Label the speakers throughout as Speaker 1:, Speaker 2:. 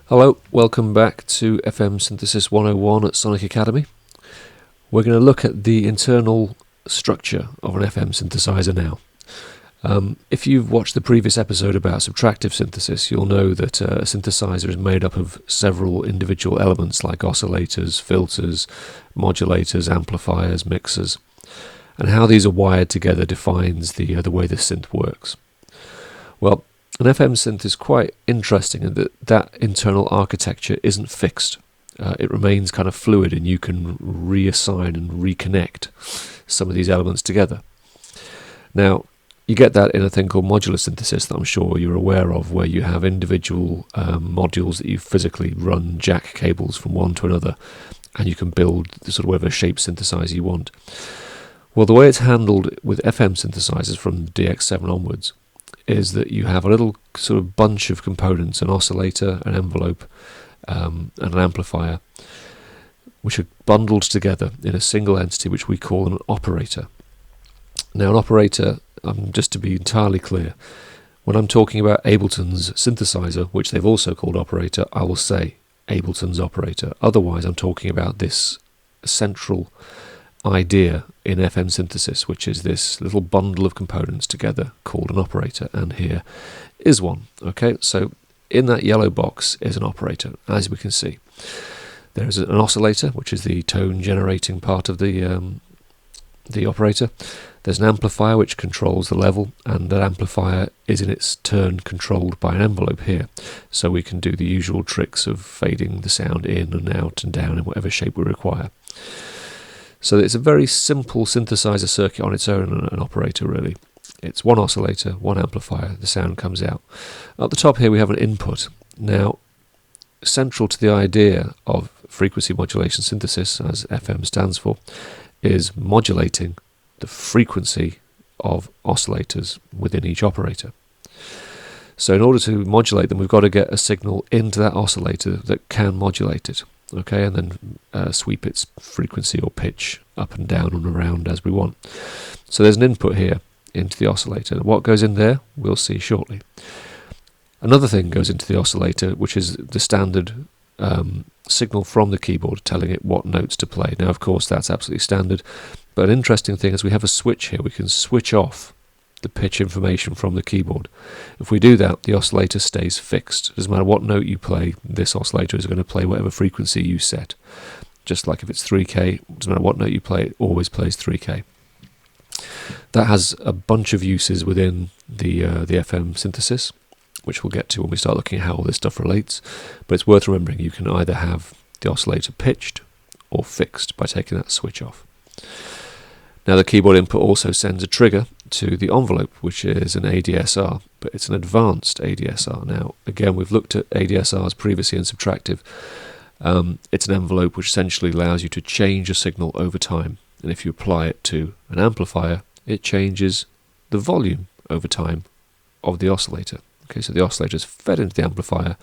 Speaker 1: Hello, welcome back to FM Synthesis 101 at Sonic Academy. We're going to look at the internal structure of an FM synthesizer now. If you've watched the previous episode about subtractive synthesis, you'll know that a synthesizer is made up of several individual elements like oscillators, filters, modulators, amplifiers, mixers, and how these are wired together defines the way the synth works. Well, an FM synth is quite interesting in that internal architecture isn't fixed. It remains kind of fluid, and you can reassign and reconnect some of these elements together. Now, you get that in a thing called modular synthesis that I'm sure you're aware of, where you have individual modules that you physically run jack cables from one to another, and you can build the sort of whatever shape synthesizer you want. Well, the way it's handled with FM synthesizers from DX7 onwards is that you have a little sort of bunch of components, an oscillator, an envelope, and an amplifier, which are bundled together in a single entity which we call an operator. Now, an operator, just to be entirely clear, when I'm talking about Ableton's synthesizer, which they've also called operator, I will say Ableton's operator. Otherwise, I'm talking about this central idea in FM synthesis, which is this little bundle of components together called an operator, and here is one. Okay, so in that yellow box is an operator, as we can see. There is an oscillator, which is the tone generating part of the operator. There's an amplifier which controls the level, and that amplifier is in its turn controlled by an envelope here, so we can do the usual tricks of fading the sound in and out and down in whatever shape we require. So it's a very simple synthesizer circuit on its own, an operator really. It's one oscillator, one amplifier, the sound comes out. At the top here we have an input. Now, central to the idea of frequency modulation synthesis, as FM stands for, is modulating the frequency of oscillators within each operator. So in order to modulate them, we've got to get a signal into that oscillator that can modulate it. Okay, and then sweep its frequency or pitch up and down and around as we want. So there's an input here into the oscillator. What goes in there, we'll see shortly. Another thing goes into the oscillator, which is the standard signal from the keyboard telling it what notes to play. Now, of course, that's absolutely standard, but an interesting thing is we have a switch here. We can switch off the pitch information from the keyboard. If we do that, the oscillator stays fixed. It doesn't matter what note you play, this oscillator is going to play whatever frequency you set. Just like if it's 3K, it doesn't matter what note you play, it always plays 3K. That has a bunch of uses within the FM synthesis, which we'll get to when we start looking at how all this stuff relates. But it's worth remembering you can either have the oscillator pitched or fixed by taking that switch off. Now, the keyboard input also sends a trigger to the envelope, which is an ADSR, but it's an advanced ADSR. Now, again, we've looked at ADSRs previously in subtractive. It's an envelope which essentially allows you to change a signal over time, and if you apply it to an amplifier, it changes the volume over time of the oscillator. Okay, so the oscillator is fed into the amplifier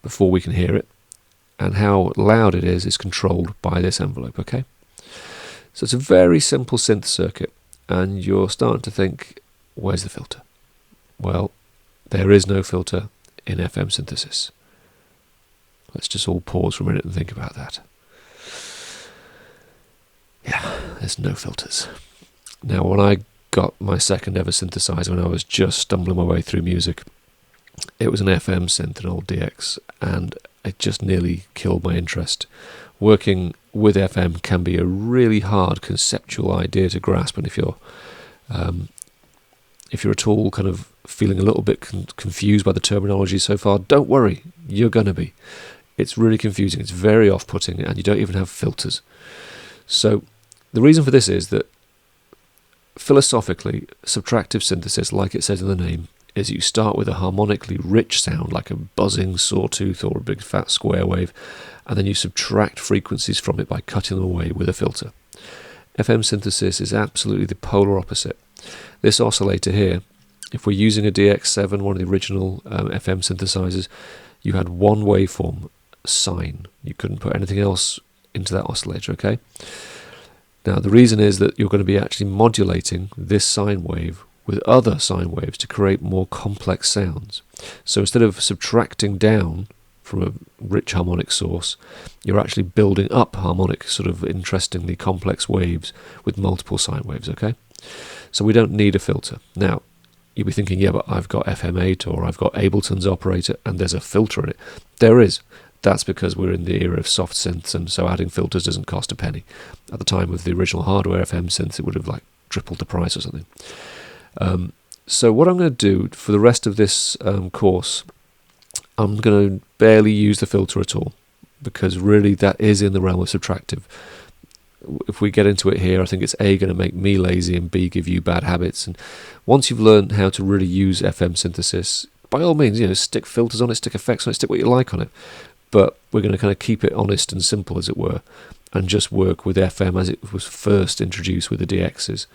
Speaker 1: before we can hear it, and how loud it is controlled by this envelope. Okay. So it's a very simple synth circuit, and you're starting to think, where's the filter? Well, there is no filter in FM synthesis. Let's just all pause for a minute and think about that. Yeah, there's no filters. Now, when I got my second ever synthesizer, when I was just stumbling my way through music, it was an FM synth, an old DX, and it just nearly killed my interest. Working with FM can be a really hard conceptual idea to grasp, and if you're at all kind of feeling a little bit confused by the terminology so far, don't worry, you're going to be. It's really confusing, it's very off-putting, and you don't even have filters. So the reason for this is that philosophically, subtractive synthesis, like it says in the name, is you start with a harmonically rich sound like a buzzing sawtooth or a big fat square wave, and then you subtract frequencies from it by cutting them away with a filter. FM synthesis is absolutely the polar opposite. This oscillator here, if we're using a DX7, one of the original FM synthesizers, you had one waveform, sine. You couldn't put anything else into that oscillator, okay? Now, the reason is that you're going to be actually modulating this sine wave with other sine waves to create more complex sounds. So instead of subtracting down from a rich harmonic source, you're actually building up harmonic, sort of interestingly complex waves with multiple sine waves, okay? So we don't need a filter. Now, you'll be thinking, yeah, but I've got FM8 or I've got Abletons Operator and there's a filter in it. There is. That's because we're in the era of soft synths, and so adding filters doesn't cost a penny. At the time of the original hardware FM synths, it would have like tripled the price or something. So what I'm going to do for the rest of this course, I'm going to barely use the filter at all, because really that is in the realm of subtractive. If we get into it here, I think it's A, going to make me lazy, and B, give you bad habits. And once you've learned how to really use FM synthesis, by all means, stick filters on it, stick effects on it, stick what you like on it. But we're going to kind of keep it honest and simple, as it were, and just work with FM as it was first introduced with the DXs.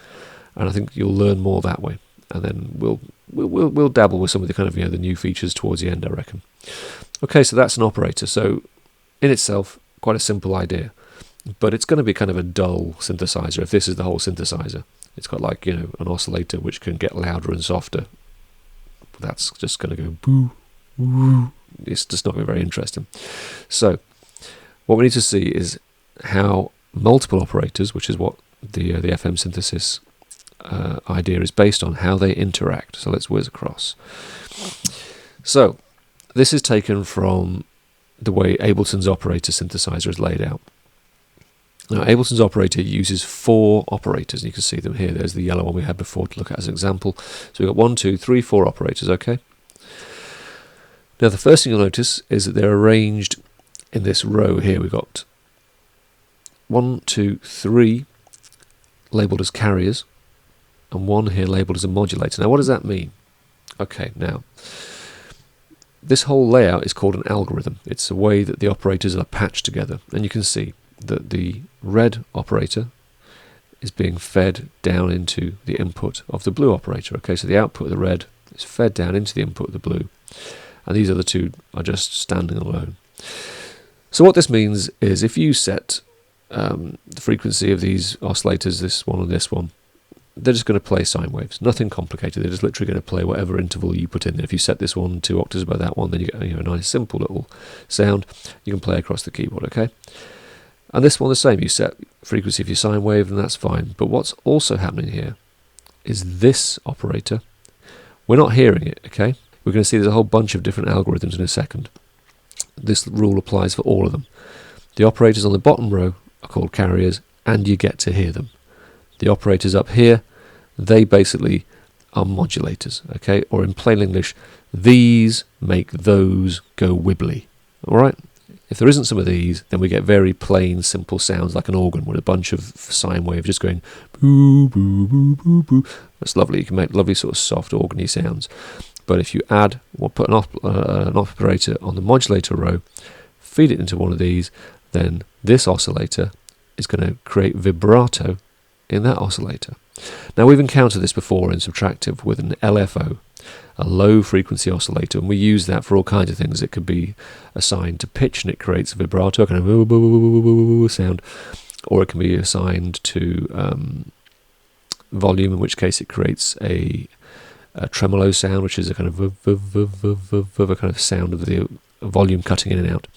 Speaker 1: And I think you'll learn more that way. And then we'll dabble with some of the kind of the new features towards the end, I reckon. Okay, so that's an operator. So in itself, quite a simple idea. But it's going to be kind of a dull synthesizer if this is the whole synthesizer. It's got like, an oscillator which can get louder and softer. That's just going to go boo, woo. It's just not going to be very interesting. So what we need to see is how multiple operators, which is what the FM synthesis idea is based on, how they interact. So let's whiz across. So this is taken from the way Ableton's Operator synthesizer is laid out. Now, Ableton's Operator uses 4 operators, and you can see them here. There's the yellow one we had before to look at as an example. So we've got 1, 2, 3, 4 operators, okay? Now, the first thing you'll notice is that they're arranged in this row here. We've got 1, 2, 3 labelled as carriers, and 1 here labelled as a modulator. Now, what does that mean? Okay, now, this whole layout is called an algorithm. It's a way that the operators are patched together, and you can see that the red operator is being fed down into the input of the blue operator. Okay, so the output of the red is fed down into the input of the blue, and these other two are just standing alone. So what this means is if you set the frequency of these oscillators, this one and this one, they're just going to play sine waves. Nothing complicated. They're just literally going to play whatever interval you put in there. If you set this one 2 octaves above that one, then you get a nice simple little sound you can play across the keyboard. Okay. And this one the same, you set frequency of your sine wave and that's fine. But what's also happening here is this operator, we're not hearing it, okay? We're going to see there's a whole bunch of different algorithms in a second. This rule applies for all of them. The operators on the bottom row are called carriers, and you get to hear them. The operators up here, they basically are modulators, okay? Or in plain English, these make those go wibbly, all right? If there isn't some of these, then we get very plain, simple sounds like an organ with a bunch of sine waves just going boo, boo, boo, boo, boo. That's lovely. You can make lovely sort of soft organy sounds. But if you add or put an operator on the modulator row, feed it into one of these, then this oscillator is going to create vibrato in that oscillator. Now, we've encountered this before in subtractive with an LFO, a low frequency oscillator, and we use that for all kinds of things. It could be assigned to pitch and it creates a vibrato, kind of sound, or it can be assigned to volume, in which case it creates a tremolo sound, which is a kind of a kind of sound of the volume cutting in and out.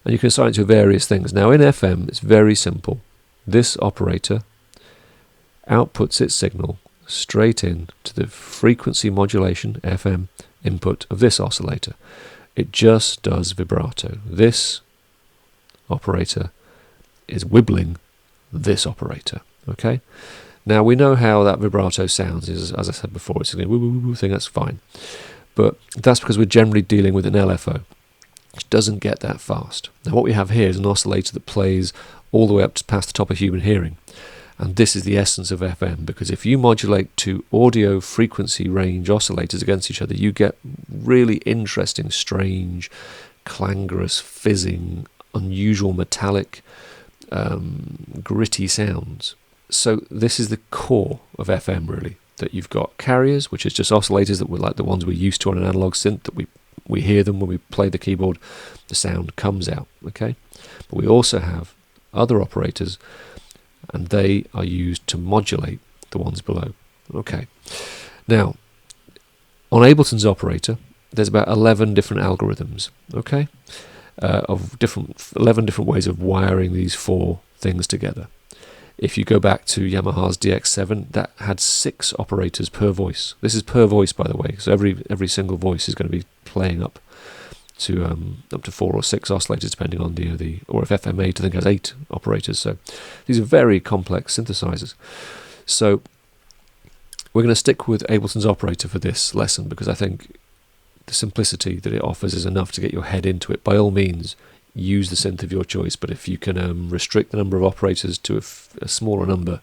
Speaker 1: And you can assign it to various things. Now in FM, it's very simple. This operator outputs its signal straight in to the frequency modulation FM input of this oscillator. It just does vibrato. This operator is wibbling this operator. Okay. Now we know how that vibrato sounds. Is, as I said before, it's a woo woo woo thing. That's fine, but that's because we're generally dealing with an LFO, which doesn't get that fast. Now what we have here is an oscillator that plays all the way up to past the top of human hearing. And this is the essence of FM, because if you modulate two audio frequency range oscillators against each other, you get really interesting, strange, clangorous, fizzing, unusual metallic, gritty sounds. So this is the core of FM, really, that you've got carriers, which is just oscillators that were like the ones we're used to on an analog synth, that we hear them when we play the keyboard, the sound comes out, okay? But we also have other operators, and they are used to modulate the ones below. Okay. Now, on Ableton's Operator, there's about 11 different algorithms, okay, of 11 different ways of wiring these 4 things together. If you go back to Yamaha's DX7, that had 6 operators per voice. This is per voice, by the way, so every single voice is going to be playing up to 4 or 6 oscillators, depending on the or if FM8 I think has 8 operators. So these are very complex synthesizers. So we're going to stick with Ableton's Operator for this lesson, because I think the simplicity that it offers is enough to get your head into it. By all means, use the synth of your choice, but if you can restrict the number of operators to a smaller number,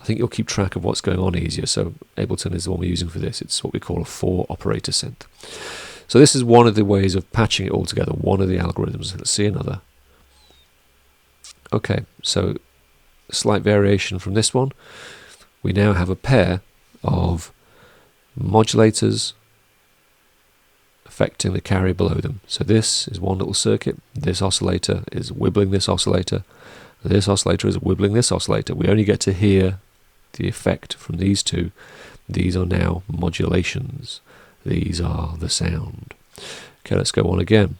Speaker 1: I think you'll keep track of what's going on easier. So Ableton is the one we're using for this. It's what we call a 4-operator synth. So this is one of the ways of patching it all together, one of the algorithms. Let's see another. Okay, so slight variation from this one. We now have a pair of modulators affecting the carrier below them. So this is one little circuit. This oscillator is wibbling this oscillator. This oscillator is wibbling this oscillator. We only get to hear the effect from these two. These are now modulations. These are the sound. Okay, let's go on again.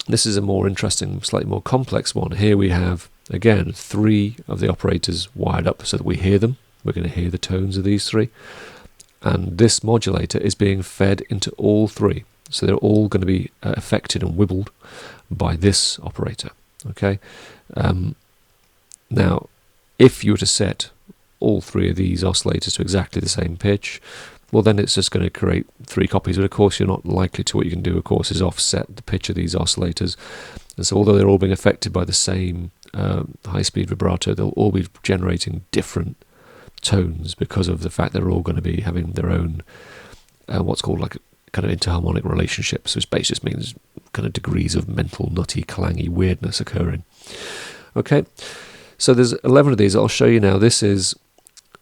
Speaker 1: This is a more interesting, slightly more complex one. Here we have, again, 3 of the operators wired up so that we hear them. We're going to hear the tones of these 3. And this modulator is being fed into all 3. So they're all going to be affected and wibbled by this operator. Okay. Now, if you were to set all 3 of these oscillators to exactly the same pitch, well, then it's just going to create 3 copies. But of course, you're not likely to. What you can do, of course, is offset the pitch of these oscillators. And so although they're all being affected by the same high-speed vibrato, they'll all be generating different tones because of the fact they're all going to be having their own what's called like a kind of interharmonic relationship. So space just means kind of degrees of mental, nutty, clangy weirdness occurring. Okay, so there's 11 of these. I'll show you now. This is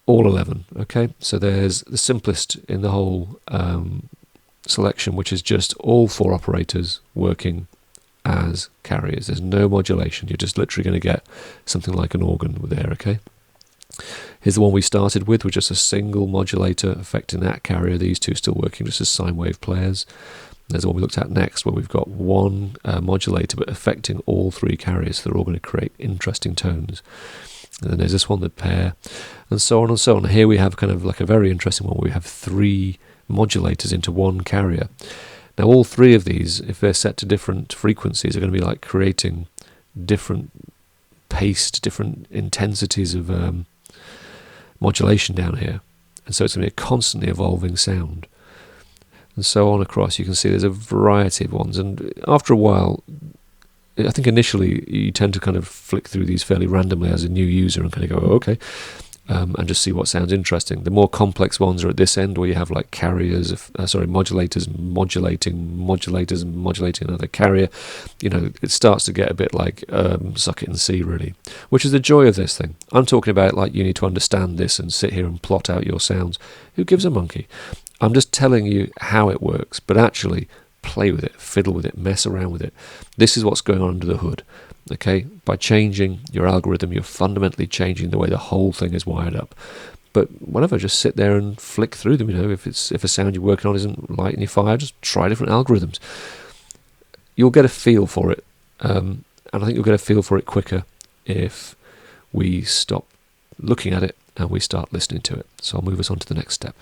Speaker 1: all 11. Okay, so there's the simplest in the whole selection, which is just all 4 operators working as carriers. There's no modulation. You're just literally going to get something like an organ there. Okay. Here's the one we started with just a single modulator affecting that carrier, these 2 still working just as sine wave players. There's the one we looked at next, where we've got 1 modulator but affecting all 3 carriers, so they're all going to create interesting tones. And then there's this one, the pair, and so on and so on. Here we have kind of like a very interesting one where we have 3 modulators into 1 carrier. Now all 3 of these, if they're set to different frequencies, are going to be like creating different paced, different intensities of modulation down here, and so it's going to be a constantly evolving sound, and so on across. You can see there's a variety of ones, and after a while, I think initially you tend to kind of flick through these fairly randomly as a new user and kind of go, oh, okay, and just see what sounds interesting. The more complex ones are at this end, where you have like carriers, modulators modulating another carrier. You know, it starts to get a bit like suck it and see, really, which is the joy of this thing. I'm talking about like you need to understand this and sit here and plot out your sounds. Who gives a monkey? I'm just telling you how it works, but actually play with it, fiddle with it, mess around with it. This is what's going on under the hood. Okay, by changing your algorithm, you're fundamentally changing the way the whole thing is wired up. But whatever, just sit there and flick through them. You know, if a sound you're working on isn't lighting your fire, just try different algorithms. You'll get a feel for it, and I think you'll get a feel for it quicker if we stop looking at it and we start listening to it. So I'll move us on to the next step.